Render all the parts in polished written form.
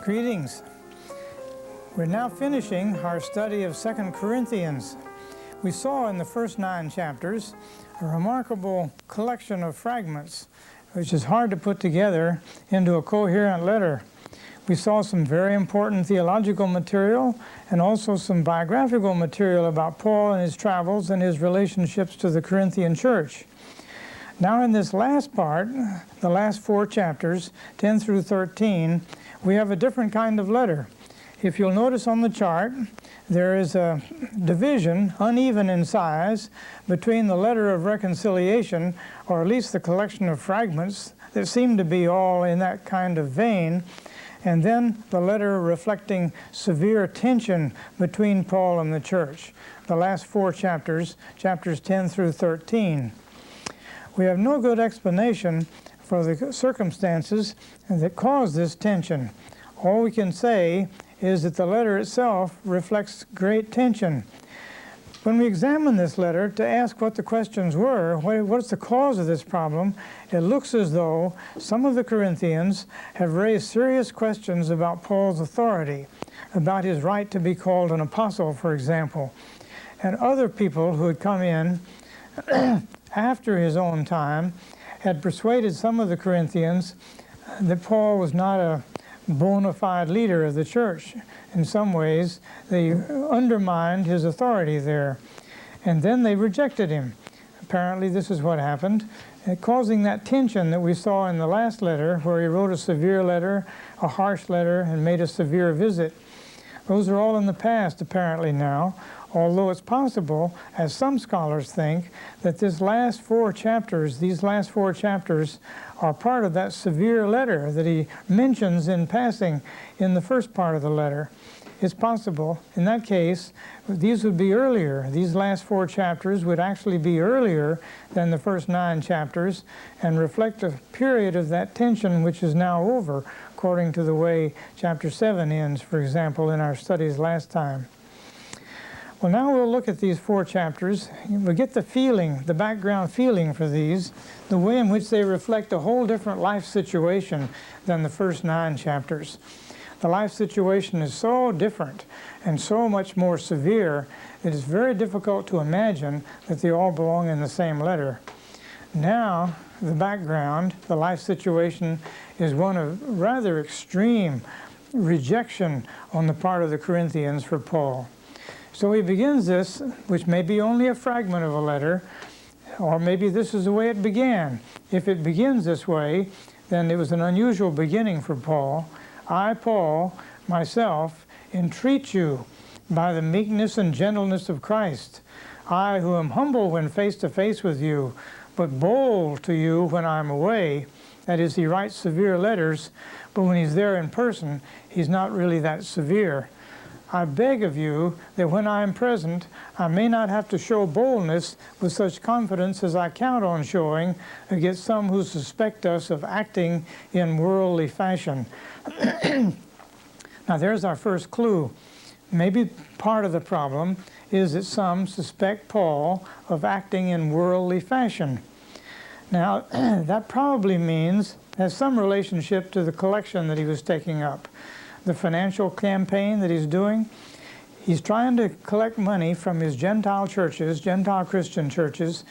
Greetings. We're now finishing our study of 2 Corinthians. We saw in the first 9 chapters a remarkable collection of fragments, which is hard to put together into a coherent letter. We saw some very important theological material and also some biographical material about Paul and his travels and his relationships to the Corinthian church. Now in this last part, the last 4 chapters, 10 through 13, we have a different kind of letter. If you'll notice on the chart, there is a division, uneven in size, between the letter of reconciliation, or at least the collection of fragments that seem to be all in that kind of vein, and then the letter reflecting severe tension between Paul and the church. The last 4 chapters, chapters 10 through 13. We have no good explanation for the circumstances that caused this tension. All we can say is that the letter itself reflects great tension. When we examine this letter to ask what the questions were, what's the cause of this problem, it looks as though some of the Corinthians have raised serious questions about Paul's authority, about his right to be called an apostle, for example. And other people who had come in after his own time had persuaded some of the Corinthians that Paul was not a bona fide leader of the church. In some ways, they undermined his authority there. And then they rejected him. Apparently this is what happened, causing that tension that we saw in the last letter, where he wrote a severe letter, a harsh letter, and made a severe visit. Those are all in the past, apparently now, although it's possible, as some scholars think, that these last 4 chapters are part of that severe letter that he mentions in passing in the first part of the letter. It's possible. In that case, these would be earlier. These last 4 chapters would actually be earlier than the first 9 chapters and reflect a period of that tension which is now over, according to the way chapter 7 ends, for example, in our studies last time. Well, now we'll look at these 4 chapters. We'll get the feeling, the background feeling for these, the way in which they reflect a whole different life situation than the first 9 chapters. The life situation is so different and so much more severe that it's very difficult to imagine that they all belong in the same letter. Now, the background, the life situation, is one of rather extreme rejection on the part of the Corinthians for Paul. So he begins this, which may be only a fragment of a letter, or maybe this is the way it began. If it begins this way, then it was an unusual beginning for Paul. I, Paul, myself, entreat you by the meekness and gentleness of Christ. I, who am humble when face to face with you, but bold to you when I am away. That is, he writes severe letters, but when he's there in person, he's not really that severe. I beg of you that when I am present, I may not have to show boldness with such confidence as I count on showing against some who suspect us of acting in worldly fashion. Now there's our first clue. Maybe part of the problem is that some suspect Paul of acting in worldly fashion. Now that probably has some relationship to the collection that he was taking up. The financial campaign that he's doing. He's trying to collect money from his Gentile churches, Gentile Christian churches,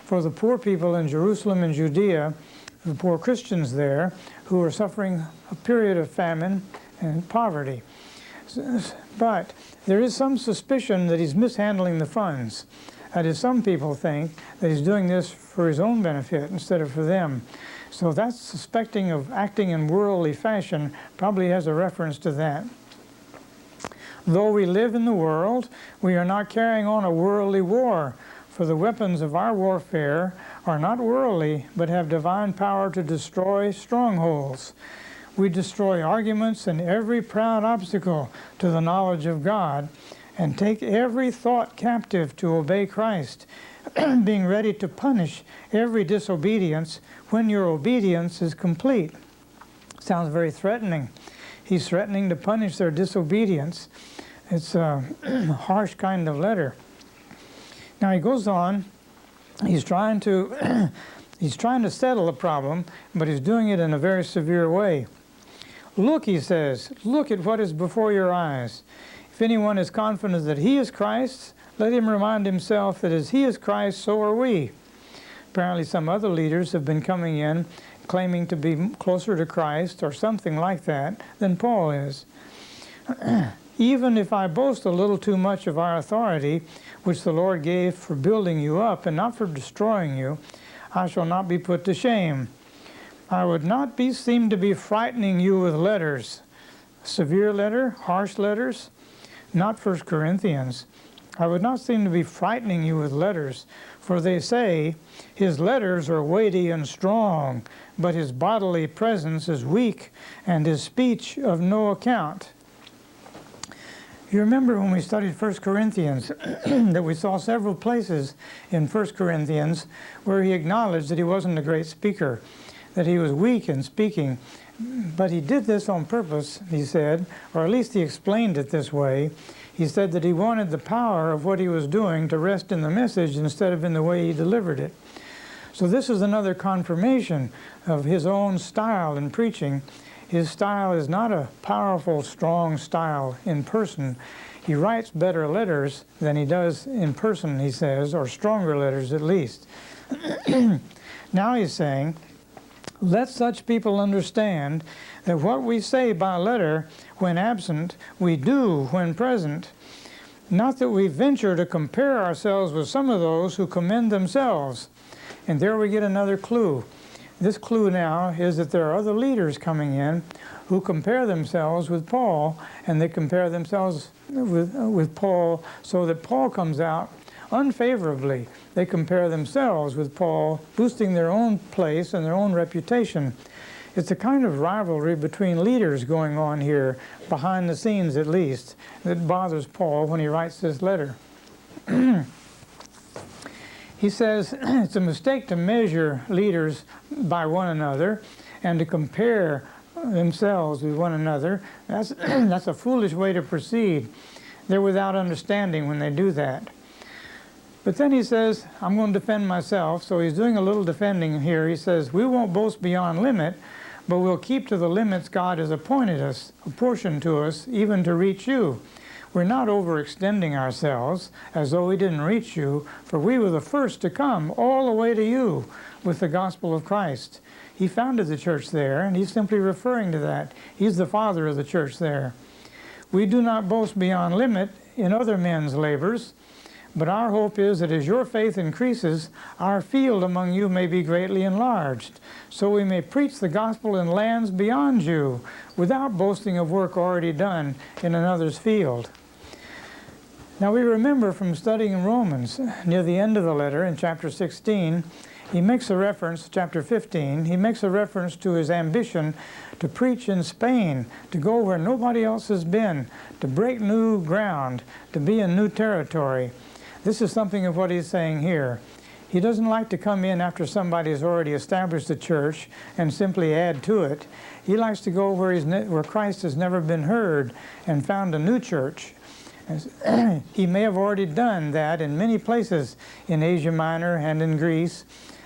for the poor people in Jerusalem and Judea, the poor Christians there, who are suffering a period of famine and poverty. But there is some suspicion that he's mishandling the funds. That is, some people think that he's doing this for his own benefit instead of for them. So that suspecting of acting in worldly fashion probably has a reference to that. Though we live in the world, we are not carrying on a worldly war, for the weapons of our warfare are not worldly, but have divine power to destroy strongholds. We destroy arguments and every proud obstacle to the knowledge of God, and take every thought captive to obey Christ, being ready to punish every disobedience when your obedience is complete. Sounds very threatening. He's threatening to punish their disobedience. It's a harsh kind of letter. Now he goes on. He's trying to settle the problem, but he's doing it in a very severe way. Look, he says, look at what is before your eyes. If anyone is confident that he is Christ, let him remind himself that as he is Christ, so are we. Apparently some other leaders have been coming in claiming to be closer to Christ or something like that than Paul is. Even if I boast a little too much of our authority, which the Lord gave for building you up and not for destroying you, I shall not be put to shame. I would not seem to be frightening you with letters. Severe letter, harsh letters, not 1 Corinthians. I would not seem to be frightening you with letters, for they say, his letters are weighty and strong, but his bodily presence is weak, and his speech of no account. You remember when we studied 1 Corinthians that we saw several places in 1 Corinthians where he acknowledged that he wasn't a great speaker, that he was weak in speaking. But he did this on purpose, he said, or at least he explained it this way. He said that he wanted the power of what he was doing to rest in the message instead of in the way he delivered it. So this is another confirmation of his own style in preaching. His style is not a powerful, strong style in person. He writes better letters than he does in person, he says, or stronger letters at least. Now he's saying, let such people understand that what we say by letter when absent, we do when present. Not that we venture to compare ourselves with some of those who commend themselves. And there we get another clue. This clue now is that there are other leaders coming in who compare themselves with Paul, and they compare themselves with Paul so that Paul comes out unfavorably. They compare themselves with Paul, boosting their own place and their own reputation. It's a kind of rivalry between leaders going on here, behind the scenes at least, that bothers Paul when he writes this letter. He says it's a mistake to measure leaders by one another and to compare themselves with one another. That's a foolish way to proceed. They're without understanding when they do that. But then he says, I'm going to defend myself. So he's doing a little defending here. He says, we won't boast beyond limit, but we'll keep to the limits God has appointed us, apportioned to us, even to reach you. We're not overextending ourselves as though we didn't reach you, for we were the first to come all the way to you with the gospel of Christ. He founded the church there, and he's simply referring to that. He's the father of the church there. We do not boast beyond limit in other men's labors, but our hope is that as your faith increases, our field among you may be greatly enlarged, so we may preach the gospel in lands beyond you, without boasting of work already done in another's field. Now we remember from studying Romans, near the end of the letter in chapter 16, he makes a reference, chapter 15, he makes a reference to his ambition to preach in Spain, to go where nobody else has been, to break new ground, to be in new territory. This is something of what he's saying here. He doesn't like to come in after somebody has already established a church and simply add to it. He likes to go where Christ has never been heard and found a new church. He may have already done that in many places in Asia Minor and in Greece.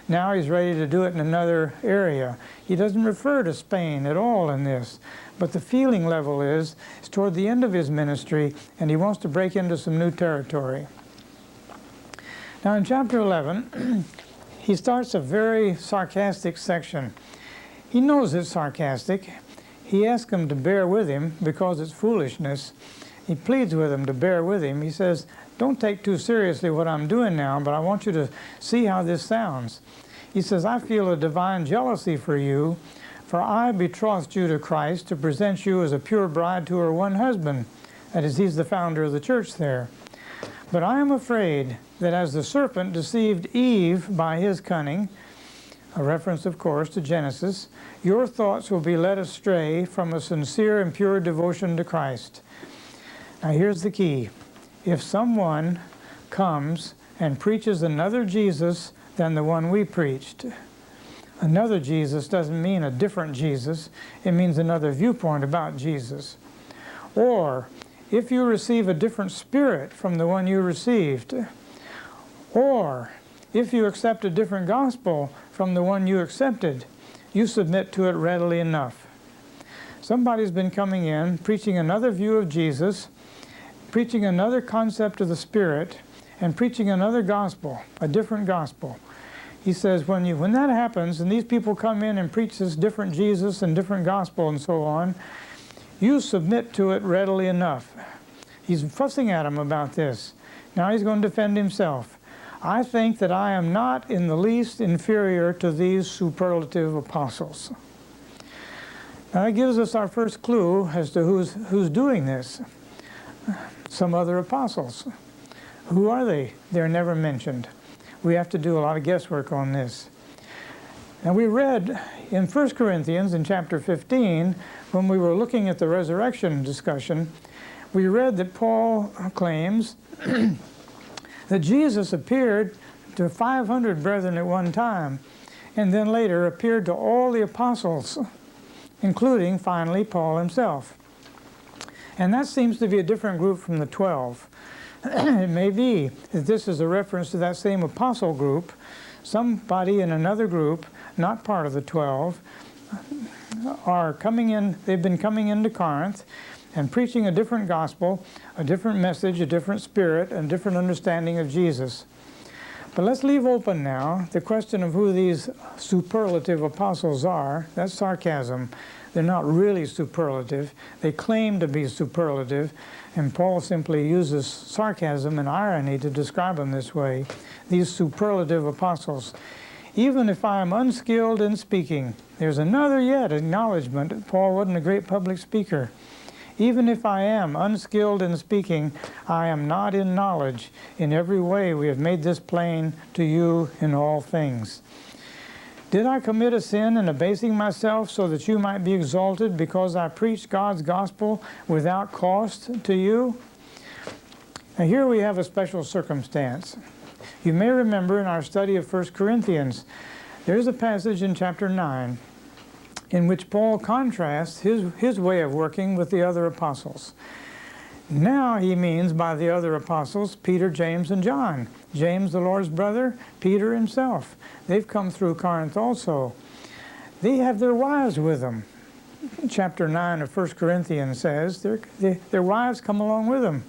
Now he's ready to do it in another area. He doesn't refer to Spain at all in this, but the feeling level is it's toward the end of his ministry, and he wants to break into some new territory. Now in chapter 11, he starts a very sarcastic section. He knows it's sarcastic. He asks them to bear with him because it's foolishness. He pleads with them to bear with him. He says, don't take too seriously what I'm doing now, but I want you to see how this sounds. He says, I feel a divine jealousy for you, for I betrothed you to Christ to present you as a pure bride to her one husband. That is, he's the founder of the church there. But I am afraid that as the serpent deceived Eve by his cunning, a reference, of course, to Genesis, your thoughts will be led astray from a sincere and pure devotion to Christ. Now here's the key. If someone comes and preaches another Jesus than the one we preached, another Jesus doesn't mean a different Jesus. It means another viewpoint about Jesus. Or if you receive a different spirit from the one you received, or if you accept a different gospel from the one you accepted, you submit to it readily enough. Somebody's been coming in, preaching another view of Jesus, preaching another concept of the Spirit, and preaching another gospel, a different gospel. He says when that happens and these people come in and preach this different Jesus and different gospel and so on, you submit to it readily enough. He's fussing at him about this. Now he's going to defend himself. I think that I am not in the least inferior to these superlative apostles. Now that gives us our first clue as to who's doing this. Some other apostles. Who are they? They're never mentioned. We have to do a lot of guesswork on this. And we read in 1 Corinthians in chapter 15, when we were looking at the resurrection discussion, we read that Paul claims that Jesus appeared to 500 brethren at one time, and then later appeared to all the apostles, including, finally, Paul himself. And that seems to be a different group from the 12. It may be that this is a reference to that same apostle group. Somebody in another group, not part of the 12, are coming in. They've been coming into Corinth and preaching a different gospel, a different message, a different spirit, and a different understanding of Jesus. But let's leave open now the question of who these superlative apostles are. That's sarcasm. They're not really superlative. They claim to be superlative, and Paul simply uses sarcasm and irony to describe them this way. These superlative apostles. Even if I am unskilled in speaking, there's another yet acknowledgement that Paul wasn't a great public speaker. Even if I am unskilled in speaking, I am not in knowledge. In every way we have made this plain to you in all things. Did I commit a sin in abasing myself so that you might be exalted because I preached God's gospel without cost to you? Now here we have a special circumstance. You may remember in our study of 1 Corinthians, there's a passage in chapter 9 in which Paul contrasts his way of working with the other apostles. Now he means by the other apostles Peter, James, and John. James, the Lord's brother, Peter himself. They've come through Corinth also. They have their wives with them. Chapter 9 of 1 Corinthians says their wives come along with them.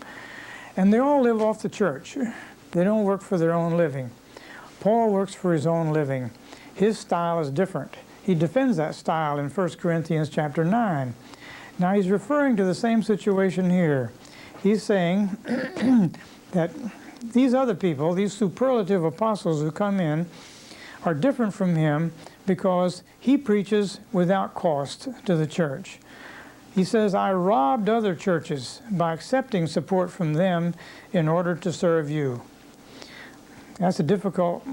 And they all live off the church. They don't work for their own living. Paul works for his own living. His style is different. He defends that style in 1 Corinthians chapter 9. Now he's referring to the same situation here. He's saying that these other people, these superlative apostles who come in, are different from him because he preaches without cost to the church. He says, I robbed other churches by accepting support from them in order to serve you. That's a difficult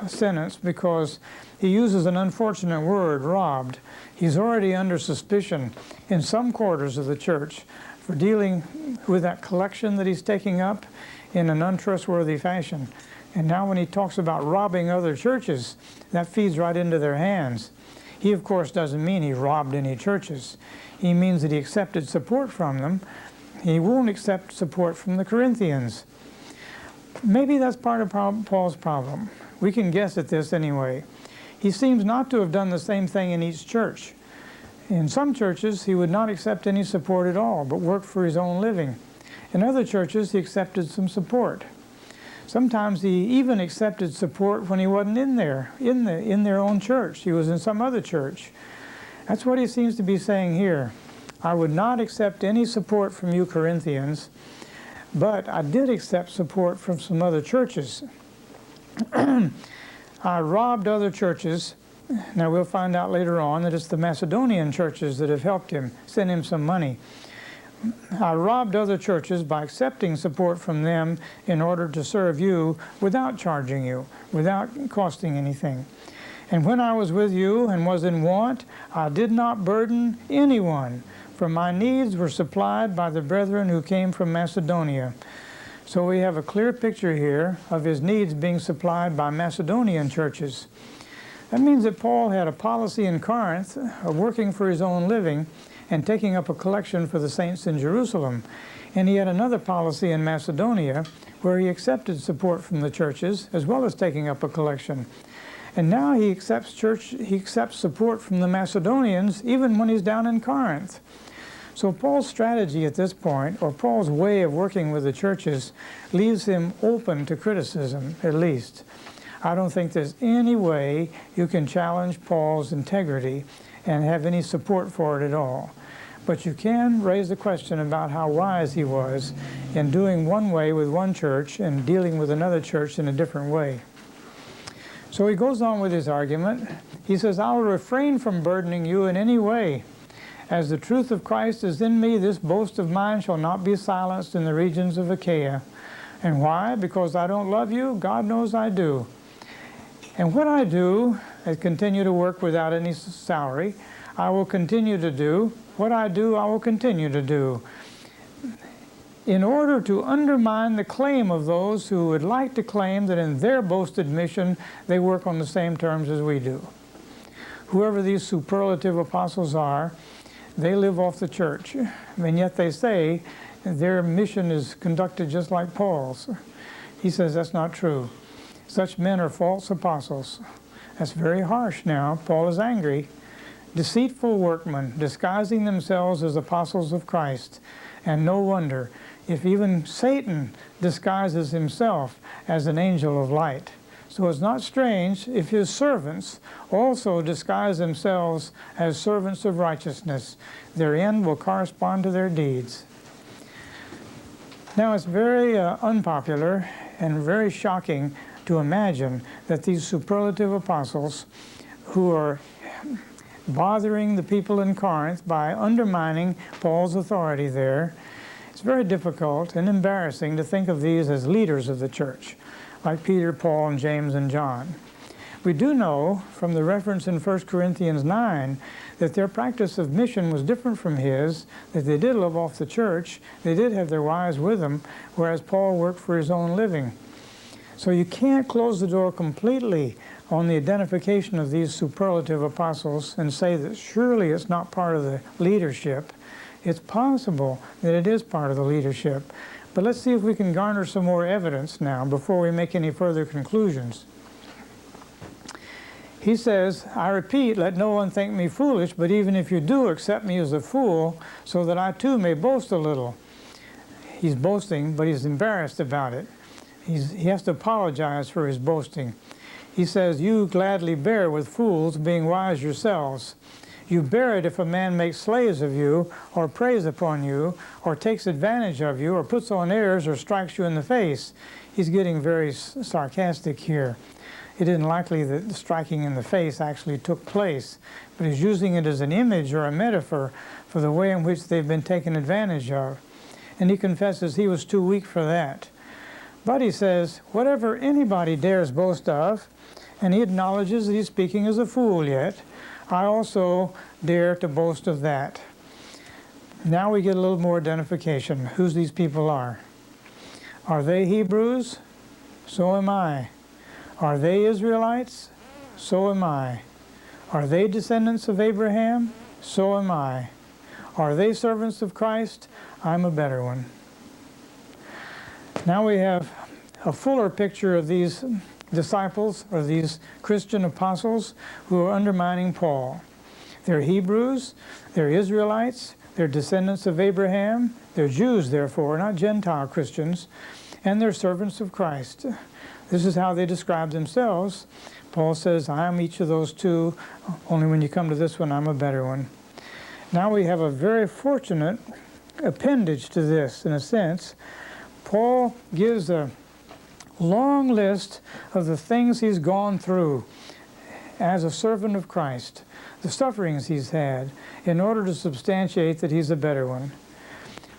sentence because he uses an unfortunate word, robbed. He's already under suspicion in some quarters of the church for dealing with that collection that he's taking up in an untrustworthy fashion. And now when he talks about robbing other churches, that feeds right into their hands. He, of course, doesn't mean he robbed any churches. He means that he accepted support from them. He won't accept support from the Corinthians. Maybe that's part of Paul's problem. We can guess at this anyway. He seems not to have done the same thing in each church. In some churches, he would not accept any support at all, but worked for his own living. In other churches, he accepted some support. Sometimes he even accepted support when he wasn't in there, in their own church. He was in some other church. That's what he seems to be saying here. I would not accept any support from you Corinthians, but I did accept support from some other churches. I robbed other churches. Now we'll find out later on that it's the Macedonian churches that have helped him, sent him some money. I robbed other churches by accepting support from them in order to serve you without charging you, without costing anything. And when I was with you and was in want, I did not burden anyone, for my needs were supplied by the brethren who came from Macedonia. So we have a clear picture here of his needs being supplied by Macedonian churches. That means that Paul had a policy in Corinth of working for his own living and taking up a collection for the saints in Jerusalem. And he had another policy in Macedonia where he accepted support from the churches as well as taking up a collection. And now he accepts support from the Macedonians even when he's down in Corinth. So Paul's strategy at this point, or Paul's way of working with the churches, leaves him open to criticism, at least. I don't think there's any way you can challenge Paul's integrity and have any support for it at all. But you can raise the question about how wise he was in doing one way with one church and dealing with another church in a different way. So he goes on with his argument. He says, I will refrain from burdening you in any way. As the truth of Christ is in me, this boast of mine shall not be silenced in the regions of Achaia. And why? Because I don't love you? God knows I do. And what I do, I continue to work without any salary. I will continue to do. What I do, I will continue to do. In order to undermine the claim of those who would like to claim that in their boasted mission they work on the same terms as we do. Whoever these superlative apostles are, they live off the church, and yet they say their mission is conducted just like Paul's. He says that's not true. Such men are false apostles. That's very harsh now. Paul is angry. Deceitful workmen, disguising themselves as apostles of Christ. And no wonder, if even Satan disguises himself as an angel of light. So it's not strange if his servants also disguise themselves as servants of righteousness. Their end will correspond to their deeds. Now it's very unpopular and very shocking to imagine that these superlative apostles who are bothering the people in Corinth by undermining Paul's authority there, it's very difficult and embarrassing to think of these as leaders of the church, like Peter, Paul, and James, and John. We do know from the reference in 1 Corinthians 9 that their practice of mission was different from his, that they did live off the church, they did have their wives with them, whereas Paul worked for his own living. So you can't close the door completely on the identification of these superlative apostles and say that surely it's not part of the leadership. It's possible that it is part of the leadership. But let's see if we can garner some more evidence now before we make any further conclusions. He says, I repeat, let no one think me foolish, but even if you do, accept me as a fool, so that I too may boast a little. He's boasting, but he's embarrassed about it. He has to apologize for his boasting. He says, you gladly bear with fools, being wise yourselves. You bear it if a man makes slaves of you, or preys upon you, or takes advantage of you, or puts on airs, or strikes you in the face. He's getting very sarcastic here. It isn't likely that the striking in the face actually took place, but he's using it as an image or a metaphor for the way in which they've been taken advantage of. And he confesses he was too weak for that. But he says, whatever anybody dares boast of, and he acknowledges that he's speaking as a fool yet, I also dare to boast of that. Now we get a little more identification, who these people are. Are they Hebrews? So am I. Are they Israelites? So am I. Are they descendants of Abraham? So am I. Are they servants of Christ? I'm a better one. Now we have a fuller picture of these disciples, or these Christian apostles who are undermining Paul. They're Hebrews, they're Israelites, they're descendants of Abraham, they're Jews therefore, not Gentile Christians, and they're servants of Christ. This is how they describe themselves. Paul says, I am each of those two, only when you come to this one, I'm a better one. Now we have a very fortunate appendage to this, in a sense. Paul gives a long list of the things he's gone through as a servant of Christ, the sufferings he's had, in order to substantiate that he's a better one.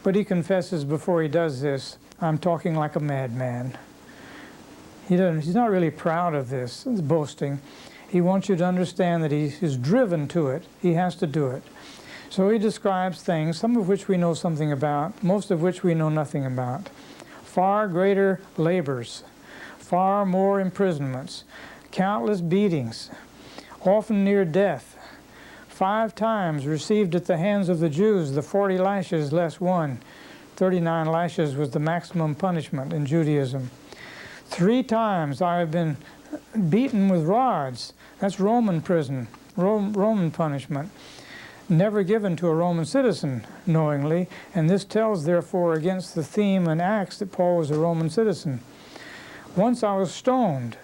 But he confesses before he does this, I'm talking like a madman. He's not really proud of this boasting. He wants you to understand that he is driven to it. He has to do it. So he describes things, some of which we know something about, most of which we know nothing about. Far greater labors, far more imprisonments, countless beatings, often near death. 5 times received at the hands of the Jews the 40 lashes less 1. 39 lashes was the maximum punishment in Judaism. 3 times I have been beaten with rods. That's Roman prison, Roman punishment, never given to a Roman citizen knowingly, and this tells, therefore, against the theme in Acts that Paul was a Roman citizen. Once I was stoned.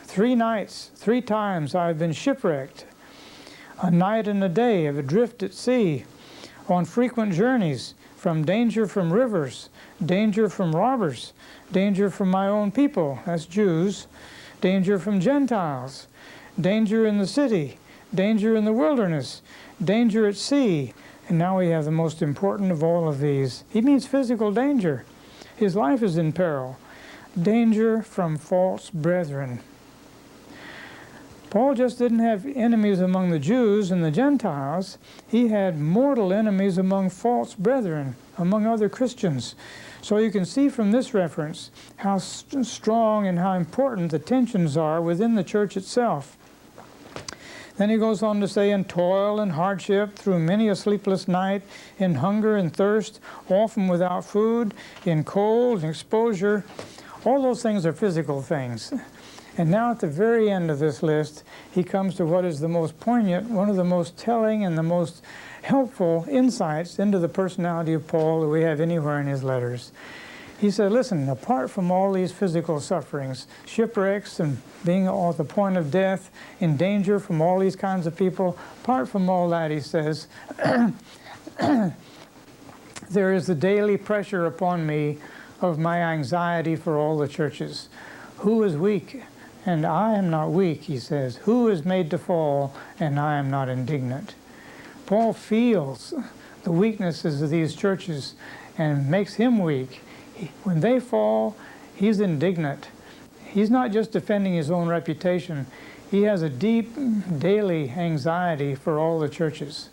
3 nights, 3 times I have been shipwrecked. A night and a day, adrift at sea, on frequent journeys, from danger from rivers, danger from robbers, danger from my own people, that's Jews, danger from Gentiles, danger in the city, danger in the wilderness, danger at sea. And now we have the most important of all of these. He means physical danger. His life is in peril. Danger from false brethren. Paul just didn't have enemies among the Jews and the Gentiles. He had mortal enemies among false brethren, among other Christians. So you can see from this reference how strong and how important the tensions are within the church itself. Then he goes on to say, in toil and hardship, through many a sleepless night, in hunger and thirst, often without food, in cold and exposure. All those things are physical things. And now at the very end of this list, he comes to what is the most poignant, one of the most telling and the most helpful insights into the personality of Paul that we have anywhere in his letters. He said, listen, apart from all these physical sufferings, shipwrecks and being at the point of death, in danger from all these kinds of people, apart from all that, he says, there is the daily pressure upon me of my anxiety for all the churches. Who is weak? And I am not weak, he says. Who is made to fall? And I am not indignant. Paul feels the weaknesses of these churches and makes him weak. When they fall, he's indignant. He's not just defending his own reputation. He has a deep daily anxiety for all the churches.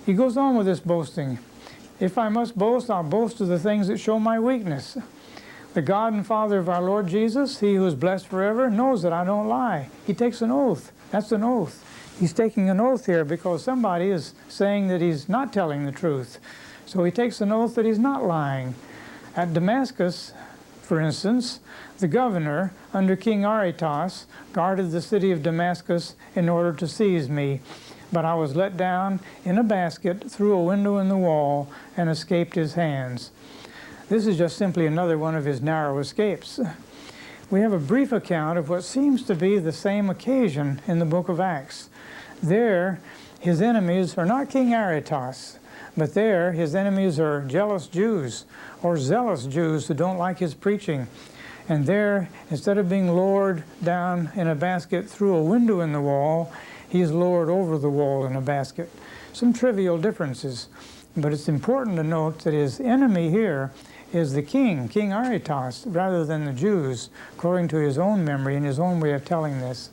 He goes on with this boasting. If I must boast, I'll boast of the things that show my weakness. The God and Father of our Lord Jesus, he who is blessed forever, knows that I don't lie. He takes an oath. That's an oath. He's taking an oath here because somebody is saying that he's not telling the truth. So he takes an oath that he's not lying. At Damascus, for instance, the governor, under King Aretas, guarded the city of Damascus in order to seize me. But I was let down in a basket through a window in the wall and escaped his hands. This is just simply another one of his narrow escapes. We have a brief account of what seems to be the same occasion in the book of Acts. There, his enemies are not King Aretas, but there his enemies are jealous Jews or zealous Jews who don't like his preaching. And there, instead of being lowered down in a basket through a window in the wall, he's lowered over the wall in a basket. Some trivial differences, but it's important to note that his enemy here is the king, King Aretas, rather than the Jews, according to his own memory and his own way of telling this.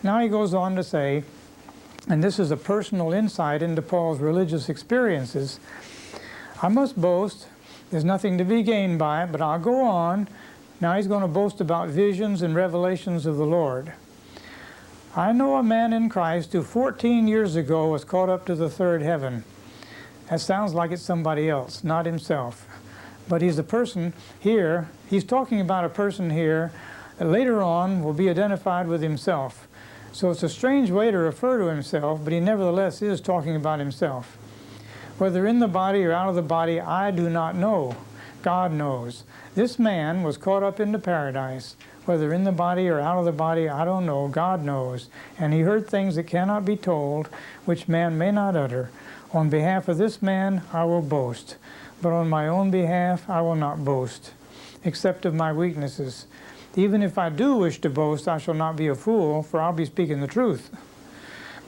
Now he goes on to say, and this is a personal insight into Paul's religious experiences, I must boast, there's nothing to be gained by it, but I'll go on. Now he's going to boast about visions and revelations of the Lord. I know a man in Christ who 14 years ago was caught up to the third heaven. That sounds like it's somebody else, not himself. But he's a person here, he's talking about a person here that later on will be identified with himself. So it's a strange way to refer to himself, but he nevertheless is talking about himself. Whether in the body or out of the body, I do not know. God knows. This man was caught up into paradise. Whether in the body or out of the body, I don't know. God knows. And he heard things that cannot be told, which man may not utter. On behalf of this man, I will boast. But on my own behalf, I will not boast, except of my weaknesses. Even if I do wish to boast, I shall not be a fool, for I'll be speaking the truth.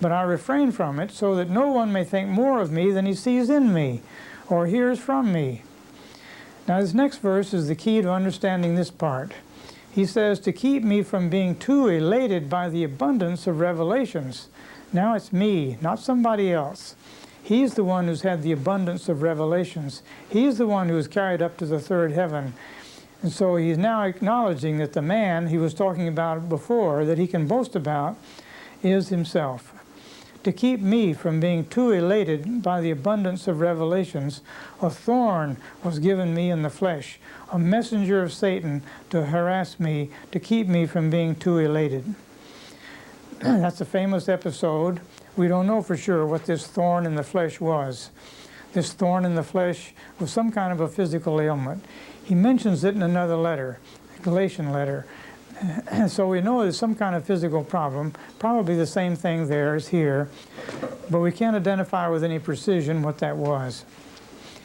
But I refrain from it, so that no one may think more of me than he sees in me, or hears from me. Now this next verse is the key to understanding this part. He says, to keep me from being too elated by the abundance of revelations. Now it's me, not somebody else. He's the one who's had the abundance of revelations. He's the one who is carried up to the third heaven. And so he's now acknowledging that the man he was talking about before, that he can boast about, is himself. to keep me from being too elated by the abundance of revelations, a thorn was given me in the flesh, a messenger of Satan to harass me, to keep me from being too elated. That's a famous episode. We don't know for sure what this thorn in the flesh was. This thorn in the flesh was some kind of a physical ailment. He mentions it in another letter, Galatian letter. So we know there's some kind of physical problem, probably the same thing there as here, but we can't identify with any precision what that was.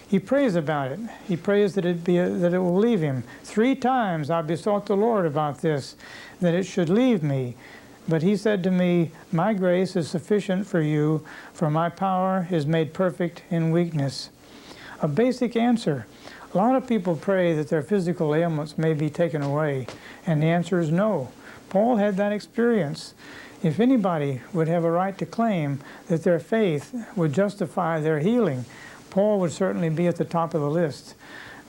He prays about it. He prays that it will leave him. 3 times I besought the Lord about this, that it should leave me. But he said to me, my grace is sufficient for you, for my power is made perfect in weakness. A basic answer. A lot of people pray that their physical ailments may be taken away, and the answer is no. Paul had that experience. If anybody would have a right to claim that their faith would justify their healing, Paul would certainly be at the top of the list.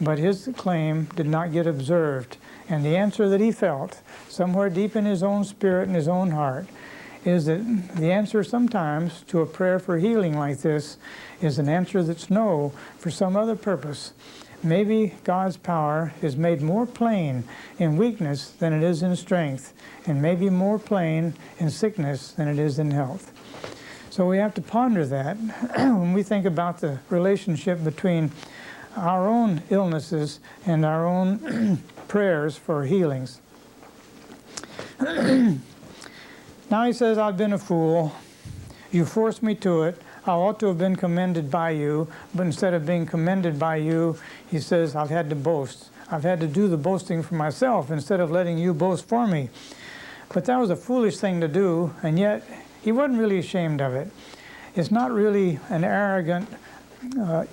But his claim did not get observed, and the answer that he felt, somewhere deep in his own spirit and his own heart, is that the answer sometimes to a prayer for healing like this is an answer that's no for some other purpose. Maybe God's power is made more plain in weakness than it is in strength, and maybe more plain in sickness than it is in health. So we have to ponder that when we think about the relationship between our own illnesses and our own prayers for healings. Now he says, I've been a fool. You forced me to it. I ought to have been commended by you, but instead of being commended by you, he says, I've had to boast. I've had to do the boasting for myself instead of letting you boast for me. But that was a foolish thing to do, and yet he wasn't really ashamed of it. It's not really an arrogant,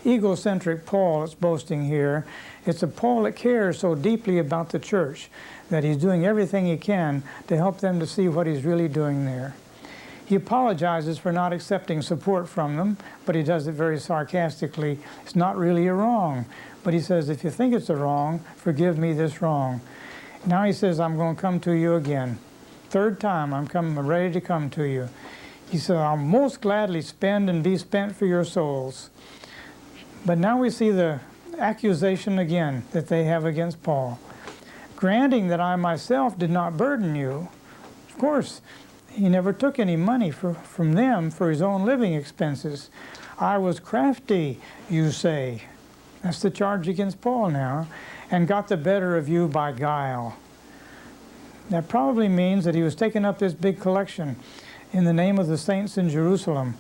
egocentric Paul that's boasting here. It's a Paul that cares so deeply about the church that he's doing everything he can to help them to see what he's really doing there. He apologizes for not accepting support from them, but he does it very sarcastically. It's not really a wrong, but he says, if you think it's a wrong, forgive me this wrong. Now he says, I'm going to come to you again. 3rd time I'm ready to come to you. He said, I'll most gladly spend and be spent for your souls. But now we see the accusation again that they have against Paul. Granting that I myself did not burden you. Of course, he never took any money from them for his own living expenses. I was crafty, you say. That's the charge against Paul now. And got the better of you by guile. That probably means that he was taking up this big collection in the name of the saints in Jerusalem.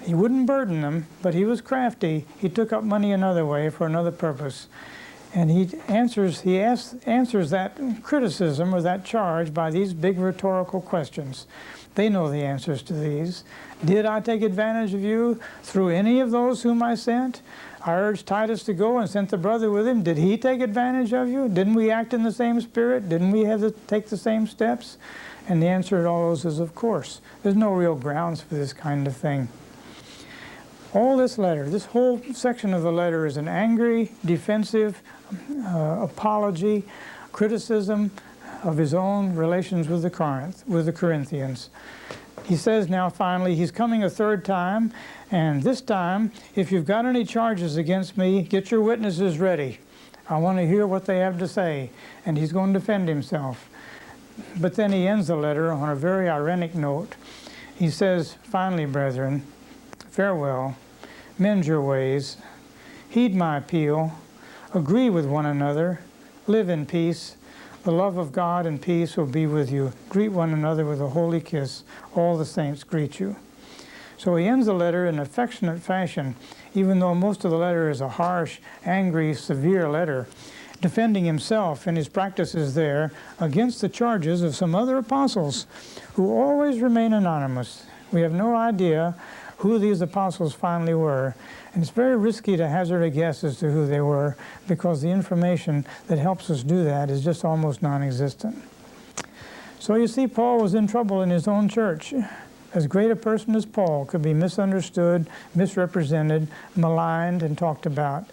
He wouldn't burden them, but he was crafty. He took up money another way for another purpose. And he answers that criticism or that charge by these big rhetorical questions. They know the answers to these. Did I take advantage of you through any of those whom I sent? I urged Titus to go and sent the brother with him. Did he take advantage of you? Didn't we act in the same spirit? Didn't we have to take the same steps? And the answer to all those is, of course. There's no real grounds for this kind of thing. All this letter, this whole section of the letter is an angry, defensive apology, criticism of his own relations with the Corinthians. He says now finally he's coming a 3rd time, and this time, if you've got any charges against me, get your witnesses ready. I want to hear what they have to say. And he's going to defend himself. But then he ends the letter on a very ironic note. He says, finally, brethren, farewell, mend your ways, heed my appeal, agree with one another, live in peace. The love of God and peace will be with you. Greet one another with a holy kiss. All the saints greet you. So he ends the letter in affectionate fashion, even though most of the letter is a harsh, angry, severe letter, defending himself and his practices there against the charges of some other apostles who always remain anonymous. We have no idea who these apostles finally were, and it's very risky to hazard a guess as to who they were because the information that helps us do that is just almost non-existent. So you see, Paul was in trouble in his own church. As great a person as Paul could be misunderstood, misrepresented, maligned, and talked about,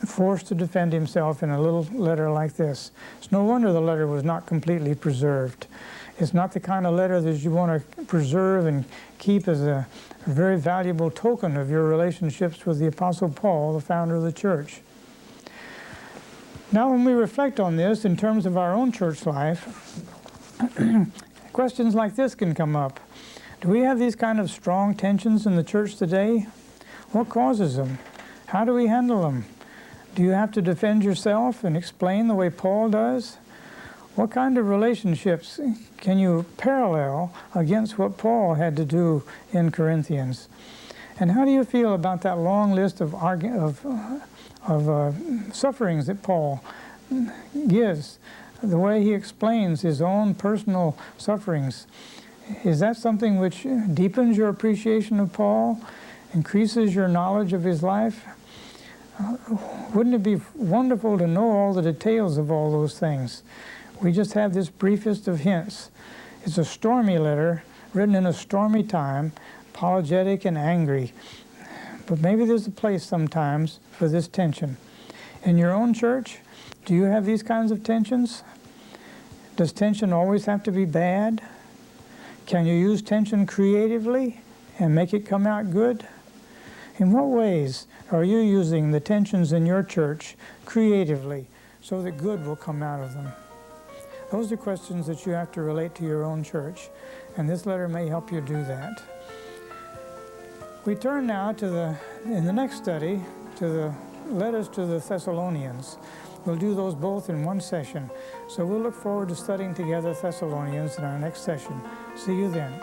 forced to defend himself in a little letter like this. It's no wonder the letter was not completely preserved. It's not the kind of letter that you want to preserve and keep as a very valuable token of your relationships with the Apostle Paul, the founder of the church. Now, when we reflect on this in terms of our own church life, questions like this can come up. Do we have these kind of strong tensions in the church today? What causes them? How do we handle them? Do you have to defend yourself and explain the way Paul does? What kind of relationships can you parallel against what Paul had to do in Corinthians? And how do you feel about that long list of sufferings that Paul gives, the way he explains his own personal sufferings? Is that something which deepens your appreciation of Paul, increases your knowledge of his life? Wouldn't it be wonderful to know all the details of all those things? We just have this briefest of hints. It's a stormy letter, written in a stormy time, apologetic and angry. But maybe there's a place sometimes for this tension. In your own church, do you have these kinds of tensions? Does tension always have to be bad? Can you use tension creatively and make it come out good? In what ways are you using the tensions in your church creatively so that good will come out of them? Those are questions that you have to relate to your own church, and this letter may help you do that. We turn now in the next study, to the letters to the Thessalonians. We'll do those both in one session. So we'll look forward to studying together Thessalonians in our next session. See you then.